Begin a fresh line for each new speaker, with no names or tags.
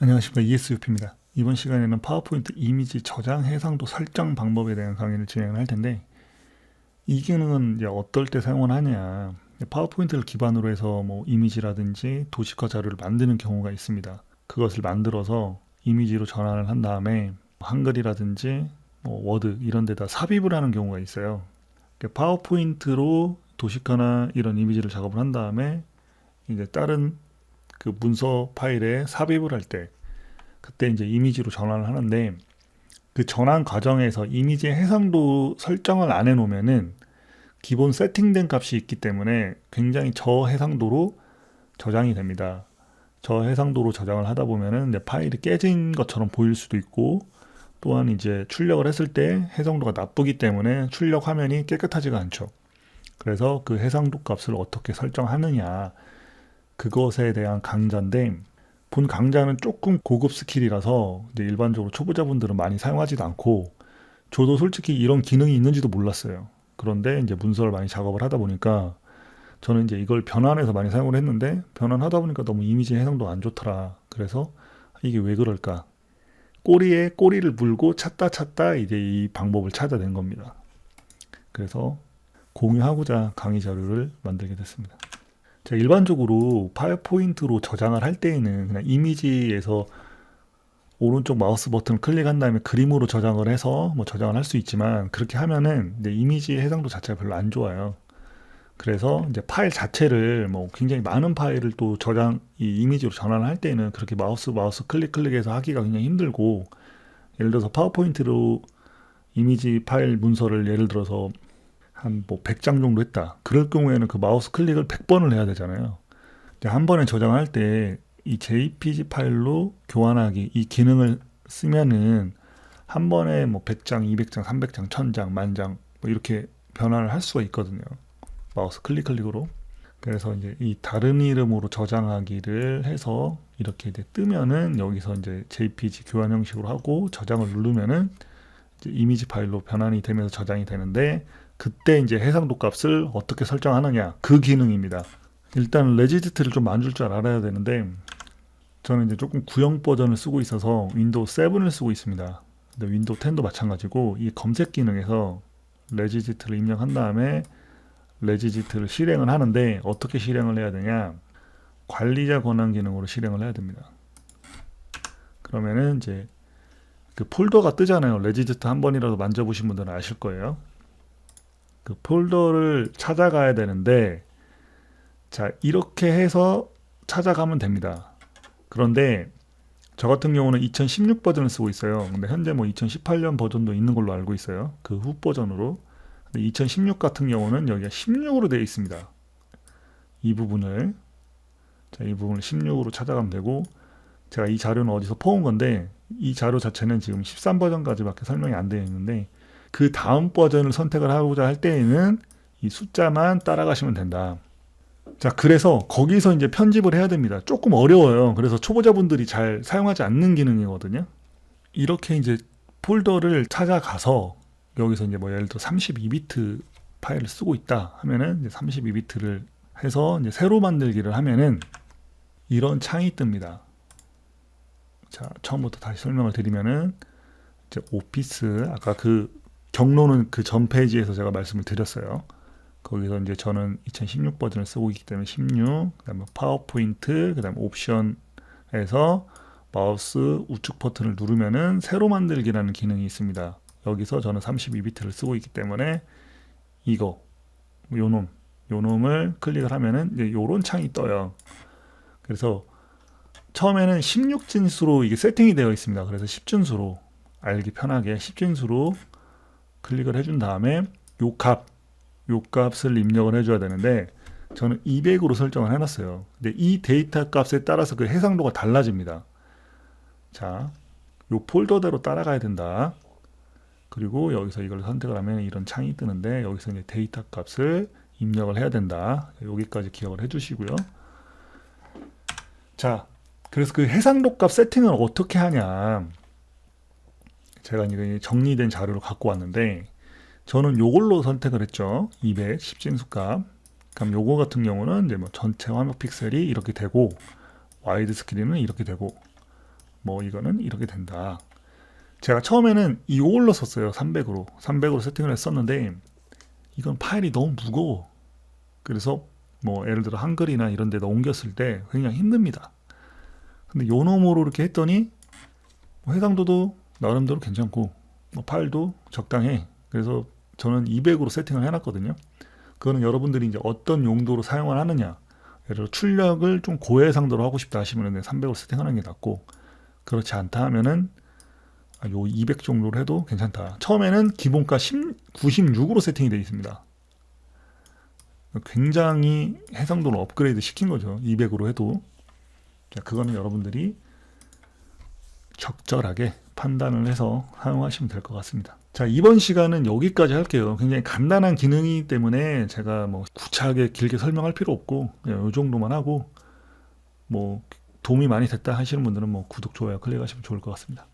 안녕하십니까, ESUP입니다. 이번 시간에는 파워포인트 이미지 저장 해상도 설정 방법에 대한 강의를 진행을 할 텐데, 이 기능은 이제 어떨 때 사용을 하냐, 파워포인트를 기반으로 해서 뭐 이미지라든지 도식화 자료를 만드는 경우가 있습니다. 그것을 만들어서 이미지로 전환을 한 다음에 한글이라든지 뭐 워드 이런 데다 삽입을 하는 경우가 있어요. 파워포인트로 도식화나 이런 이미지를 작업을 한 다음에 이제 다른 그 문서 파일에 삽입을 할 때, 그때 이제 이미지로 전환을 하는데, 그 전환 과정에서 이미지 해상도 설정을 안 해놓으면은 기본 세팅된 값이 있기 때문에 굉장히 저해상도로 저장이 됩니다. 저해상도로 저장을 하다 보면은 내 파일이 깨진 것처럼 보일 수도 있고, 또한 이제 출력을 했을 때 해상도가 나쁘기 때문에 출력 화면이 깨끗하지가 않죠. 그래서 그 해상도 값을 어떻게 설정하느냐, 그것에 대한 강좌인데, 본 강좌는 조금 고급 스킬이라서 이제 일반적으로 초보자분들은 많이 사용하지도 않고, 저도 솔직히 이런 기능이 있는지도 몰랐어요. 그런데 이제 문서를 많이 작업을 하다 보니까 저는 이제 이걸 변환해서 많이 사용을 했는데, 변환하다 보니까 너무 이미지 해상도가 안 좋더라. 그래서 이게 왜 그럴까? 꼬리에 꼬리를 물고 찾다 이제 이 방법을 찾아낸 겁니다. 그래서 공유하고자 강의 자료를 만들게 됐습니다. 자, 일반적으로 파워포인트로 저장을 할 때에는 그냥 이미지에서 오른쪽 마우스 버튼을 클릭한 다음에 그림으로 저장을 해서 뭐 저장을 할 수 있지만, 그렇게 하면은 이제 이미지 해상도 자체가 별로 안 좋아요. 그래서 이제 파일 자체를 뭐 굉장히 많은 파일을 또 이 이미지로 전환을 할 때는 그렇게 마우스 클릭해서 하기가 굉장히 힘들고, 예를 들어서 파워포인트로 이미지 파일 문서를 예를 들어서 한 뭐 100장 정도 했다. 그럴 경우에는 그 마우스 클릭을 100번을 해야 되잖아요. 한 번에 저장할 때 이 JPG 파일로 교환하기 이 기능을 쓰면은 한 번에 뭐 100장, 200장, 300장, 1000장, 10,000장 뭐 이렇게 변환을 할 수가 있거든요. 마우스 클릭으로. 그래서 이제 이 다른 이름으로 저장하기를 해서 이렇게 이제 뜨면은 여기서 이제 JPG 교환 형식으로 하고 저장을 누르면은 이제 이미지 파일로 변환이 되면서 저장이 되는데, 그때 이제 해상도 값을 어떻게 설정하느냐, 그 기능입니다. 일단 레지스트를 좀 만들 줄 알아야 되는데, 저는 이제 조금 구형 버전을 쓰고 있어서 윈도우 7을 쓰고 있습니다. 근데 윈도우 10도 마찬가지고, 이 검색 기능에서 레지스트를 입력한 다음에 레지스트를 실행을 하는데, 어떻게 실행을 해야 되냐, 관리자 권한 기능으로 실행을 해야 됩니다. 그러면은 이제 그 폴더가 뜨잖아요. 레지스트 한 번이라도 만져보신 분들은 아실 거예요. 그 폴더를 찾아가야 되는데, 자, 이렇게 해서 찾아가면 됩니다. 그런데 저 같은 경우는 2016 버전을 쓰고 있어요. 근데 현재 뭐 2018년 버전도 있는 걸로 알고 있어요. 그 후 버전으로. 근데 2016 같은 경우는 여기가 16으로 되어 있습니다. 이 부분을 16으로 찾아가면 되고, 제가 이 자료는 어디서 퍼온 건데, 이 자료 자체는 지금 13 버전까지밖에 설명이 안 되어 있는데, 그 다음 버전을 선택을 하고자 할 때에는 이 숫자만 따라가시면 된다. 자, 그래서 거기서 이제 편집을 해야 됩니다. 조금 어려워요. 그래서 초보자분들이 잘 사용하지 않는 기능이거든요. 이렇게 이제 폴더를 찾아가서 여기서 이제 뭐 예를 들어 32비트 파일을 쓰고 있다 하면은 이제 32비트를 해서 이제 새로 만들기를 하면은 이런 창이 뜹니다. 자, 처음부터 다시 설명을 드리면은 이제 오피스, 아까 그 경로는 그 전 페이지에서 제가 말씀을 드렸어요. 거기서 이제 저는 2016 버전을 쓰고 있기 때문에 16, 그 다음에 파워포인트, 그 다음에 옵션에서 마우스 우측 버튼을 누르면은 새로 만들기라는 기능이 있습니다. 여기서 저는 32비트를 쓰고 있기 때문에 요놈을 클릭을 하면은 이제 요런 창이 떠요. 그래서 처음에는 16진수로 이게 세팅이 되어 있습니다. 그래서 10진수로 알기 편하게 10진수로 클릭을 해준 다음에 요 값을 입력을 해줘야 되는데, 저는 200으로 설정을 해놨어요. 근데 이 데이터 값에 따라서 그 해상도가 달라집니다. 자, 요 폴더대로 따라가야 된다. 그리고 여기서 이걸 선택을 하면 이런 창이 뜨는데, 여기서 이제 데이터 값을 입력을 해야 된다. 여기까지 기억을 해주시고요. 자, 그래서 그 해상도 값 세팅을 어떻게 하냐, 제가 이제 정리된 자료를 갖고 왔는데, 저는 요걸로 선택을 했죠. 200 10진수 값. 그럼 요거 같은 경우는 이제 뭐 전체 화면 픽셀이 이렇게 되고, 와이드 스크린은 이렇게 되고, 뭐 이거는 이렇게 된다. 제가 처음에는 256로 썼어요. 300으로 세팅을 했었는데 이건 파일이 너무 무거워. 그래서 뭐 예를 들어 한글이나 이런 데다 옮겼을 때 굉장히 힘듭니다. 근데 요 놈으로 이렇게 했더니 뭐 해상도도 나름대로 괜찮고 뭐 파일도 적당해. 그래서 저는 200으로 세팅을 해놨거든요. 그거는 여러분들이 이제 어떤 용도로 사용을 하느냐, 예를 들어 출력을 좀 고해상도로 하고 싶다 하시면 300으로 세팅하는 게 낫고, 그렇지 않다 하면은 요 200 정도로 해도 괜찮다. 처음에는 기본가 96으로 세팅이 되어 있습니다. 굉장히 해상도를 업그레이드 시킨 거죠. 200으로 해도. 자, 그거는 여러분들이 적절하게 판단을 해서 사용하시면 될 것 같습니다. 자, 이번 시간은 여기까지 할게요. 굉장히 간단한 기능이기 때문에 제가 뭐 구차하게 길게 설명할 필요 없고 그냥 이 정도만 하고, 뭐 도움이 많이 됐다 하시는 분들은 뭐 구독, 좋아요 클릭하시면 좋을 것 같습니다.